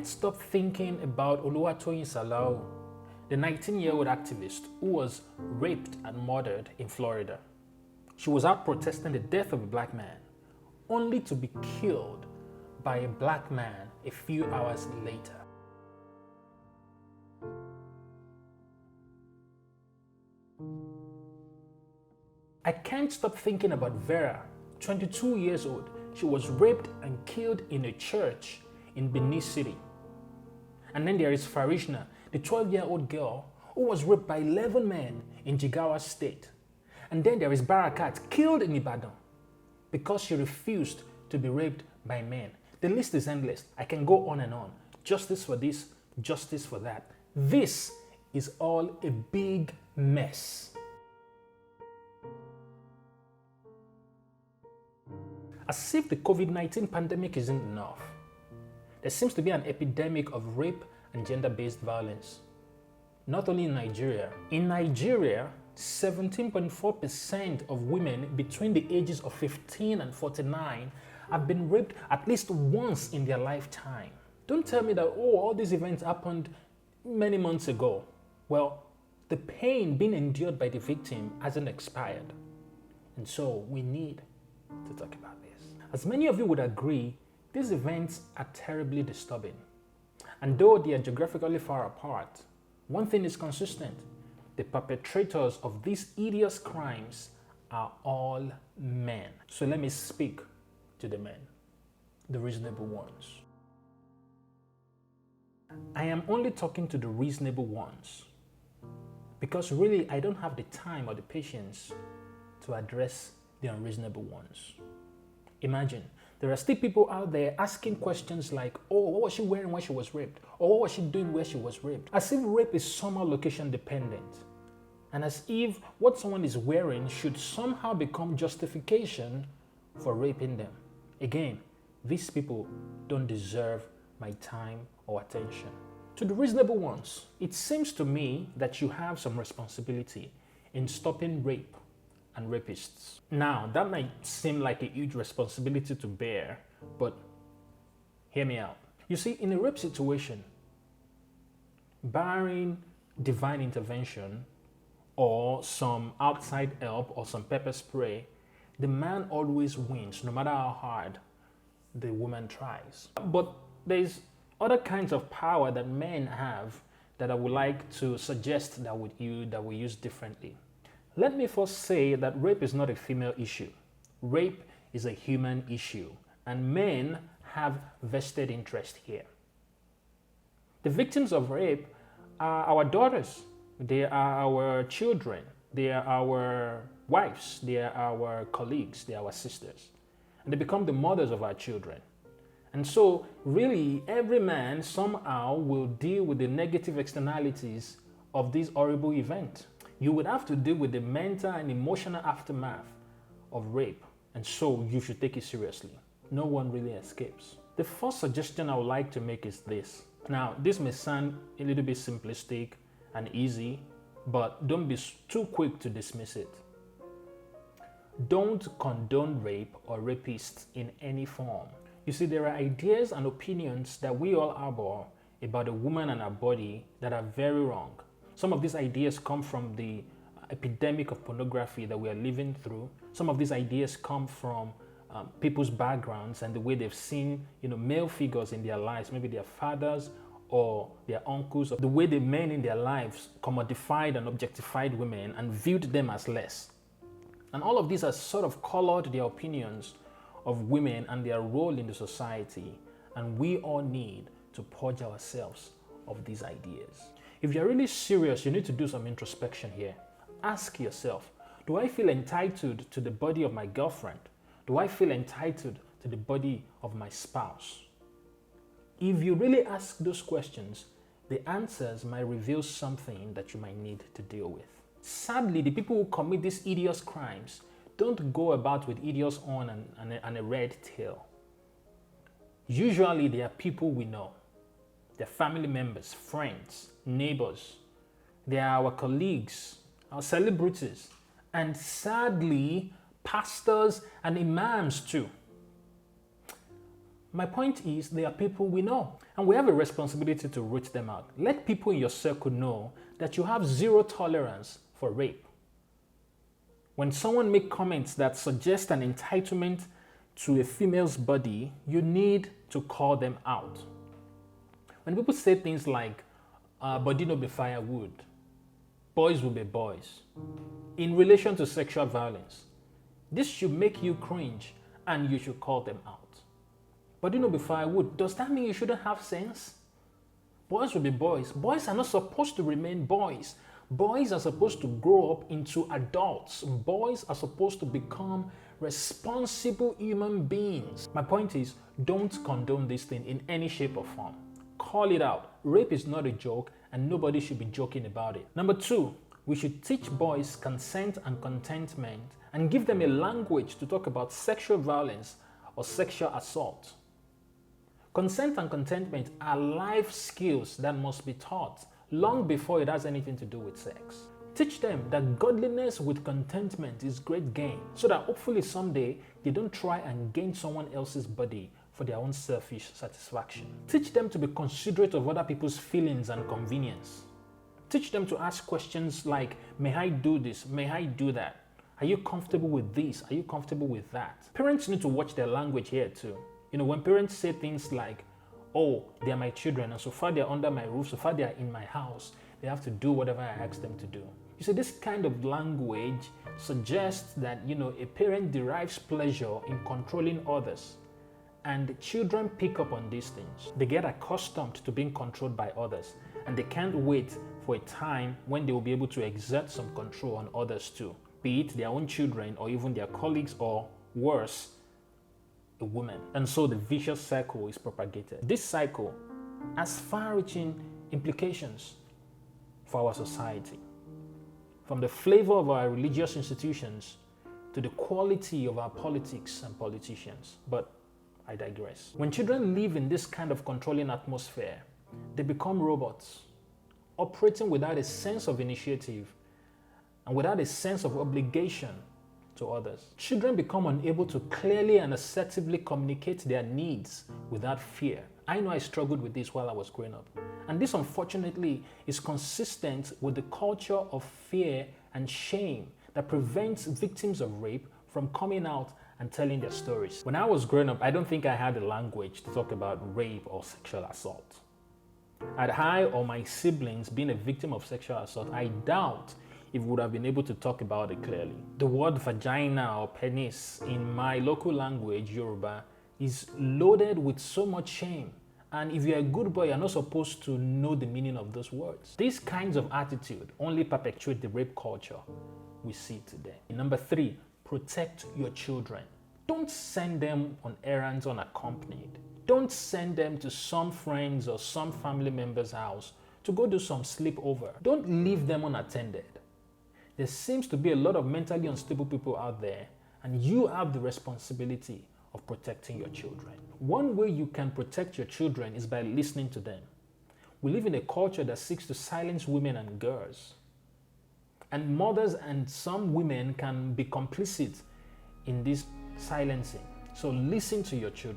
stop thinking about Oluwatoyin Salau, the 19-year-old activist who was raped and murdered in Florida. She was out protesting the death of a black man, only to be killed by a black man a few hours later. I can't stop thinking about Vera, 22 years old. She was raped and killed in a church in Benin City. And then there is Farishna, the 12-year-old girl who was raped by 11 men in Jigawa State. And then there is Barakat, killed in Ibadan because she refused to be raped by men. The list is endless. I can go on and on. Justice for this, justice for that. This is all a big mess. As if the COVID-19 pandemic isn't enough, there seems to be an epidemic of rape and gender-based violence. Not only in Nigeria. In Nigeria, 17.4% of women between the ages of 15 and 49 have been raped at least once in their lifetime. Don't tell me that, all these events happened many months ago. Well, the pain being endured by the victim hasn't expired. And so we need to talk about this. As many of you would agree, these events are terribly disturbing. And though they are geographically far apart, one thing is consistent. The perpetrators of these hideous crimes are all men. So let me speak to the men, the reasonable ones. I am only talking to the reasonable ones because really I don't have the time or the patience to address the unreasonable ones. Imagine, there are still people out there asking questions like, what was she wearing when she was raped? Or what was she doing where she was raped? As if rape is somehow location dependent. And as if what someone is wearing should somehow become justification for raping them. Again, these people don't deserve my time or attention. To the reasonable ones, it seems to me that you have some responsibility in stopping rape and rapists. Now, that might seem like a huge responsibility to bear, but hear me out. You see, in a rape situation, barring divine intervention or some outside help or some pepper spray, the man always wins, no matter how hard the woman tries. But there's other kinds of power that men have that I would like to suggest that we use differently. Let me first say that rape is not a female issue. Rape is a human issue, and men have vested interest here. The victims of rape are our daughters, they are our children, they are our wives, they are our colleagues, they are our sisters, and they become the mothers of our children. And so, really, every man somehow will deal with the negative externalities of this horrible event. You would have to deal with the mental and emotional aftermath of rape, and so you should take it seriously. No one really escapes. The first suggestion I would like to make is this. Now, this may sound a little bit simplistic and easy, but don't be too quick to dismiss it. Don't condone rape or rapists in any form. You see, there are ideas and opinions that we all harbor about a woman and her body that are very wrong. Some of these ideas come from the epidemic of pornography that we are living through. Some of these ideas come from people's backgrounds and the way they've seen, male figures in their lives, maybe their fathers or their uncles, or the way the men in their lives commodified and objectified women and viewed them as less. And all of these has sort of colored their opinions of women and their role in the society. And we all need to purge ourselves of these ideas. If you're really serious, you need to do some introspection here. Ask yourself, do I feel entitled to the body of my girlfriend? Do I feel entitled to the body of my spouse? If you really ask those questions, the answers might reveal something that you might need to deal with. Sadly, the people who commit these hideous crimes don't go about with hideous horn and a red tail. Usually, they are people we know. They're family members, friends, neighbors. They are our colleagues, our celebrities, and sadly, pastors and imams too. My point is, they are people we know, and we have a responsibility to root them out. Let people in your circle know that you have zero tolerance for rape. When someone makes comments that suggest an entitlement to a female's body, you need to call them out. When people say things like, body no be firewood, boys will be boys, in relation to sexual violence, this should make you cringe and you should call them out. Body no be firewood, does that mean you shouldn't have sense? Boys will be boys. Boys are not supposed to remain boys. Boys are supposed to grow up into adults. Boys are supposed to become responsible human beings. My point is, don't condone this thing in any shape or form. Call it out. Rape is not a joke and nobody should be joking about it. Number 2, we should teach boys consent and contentment and give them a language to talk about sexual violence or sexual assault. Consent and contentment are life skills that must be taught long before it has anything to do with sex. Teach them that godliness with contentment is great gain, so that hopefully someday they don't try and gain someone else's body for their own selfish satisfaction. Teach them to be considerate of other people's feelings and convenience. Teach them to ask questions like, may I do this? May I do that? Are you comfortable with this? Are you comfortable with that? Parents need to watch their language here too. You know, when parents say things like, oh, they are my children, and so far they are under my roof, so far they are in my house, they have to do whatever I ask them to do. You see, this kind of language suggests that, a parent derives pleasure in controlling others. And children pick up on these things. They get accustomed to being controlled by others, and they can't wait for a time when they will be able to exert some control on others too, be it their own children or even their colleagues, or worse, a woman. And so the vicious cycle is propagated. This cycle has far-reaching implications for our society, from the flavor of our religious institutions to the quality of our politics and politicians. But I digress. When children live in this kind of controlling atmosphere, they become robots, operating without a sense of initiative and without a sense of obligation to others. Children become unable to clearly and assertively communicate their needs without fear. I know I struggled with this while I was growing up. And this, unfortunately, is consistent with the culture of fear and shame that prevents victims of rape from coming out and telling their stories. When I was growing up, I don't think I had a language to talk about rape or sexual assault. Had I or my siblings been a victim of sexual assault, I doubt if we would have been able to talk about it clearly. The word vagina or penis in my local language, Yoruba, is loaded with so much shame. And if you're a good boy, you're not supposed to know the meaning of those words. These kinds of attitude only perpetuate the rape culture we see today. Number 3, protect your children. Don't send them on errands unaccompanied. Don't send them to some friends or some family member's house to go do some sleepover. Don't leave them unattended. There seems to be a lot of mentally unstable people out there, and you have the responsibility of protecting your children. One way you can protect your children is by listening to them. We live in a culture that seeks to silence women and girls. And mothers and some women can be complicit in this silencing. So listen to your children.